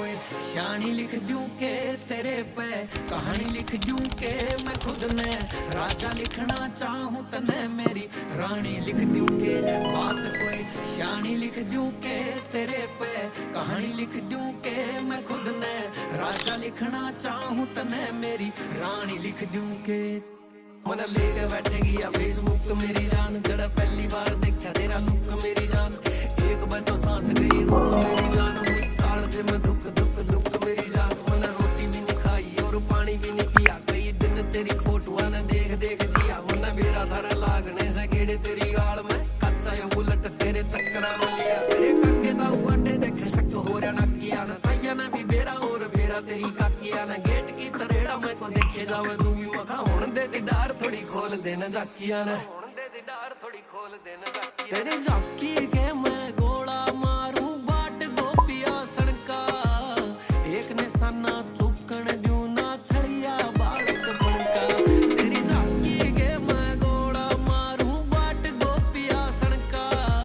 कोई शानी लिख दूं के तेरे पे, कहानी लिख दूं के मैं खुद ने राजा लिखना चाहूं तने मेरी रानी लिख दूं के, बात कोई शानी लिख दूं के तेरे पे, कहानी लिख दूं के मैं खुद ने राजा लिखना चाहूं तने मेरी रानी लिख दूं के। मन लेके बैठेगी या फेसबुक मेरी जान, जरा पहली बार देखा तेरा लुक मेरी जान, एक बार तो सांस गई रुक मेरी जान, हुई कालजे में दुख दुख दुख मेरी जान। मन रोटी भी नहीं खाई और पानी भी नहीं पिया, कई दिन तेरी फोटो ने देख देख जिया, मन बेरा धरा लागने से गेड़े तेरी गाल में, कच्चा ये बुलेट तेरे चक्करा में लिया, तेरे काके दा अड्डे देखे शक हो रहा नकिया ना, तैया ने भी बेरा और बेरा तेरी काकिया ना, गेट की तरेड़ा मैं को देखे जावे तू भी मखा होने दे दीदार थोड़ी खोल देना जाकिया ने, थोड़ी खोल देना जाकिया तेरे जाकी के मैं गोला मारूं बाट गोपिया सड़का, एक निशाना चुकन दूं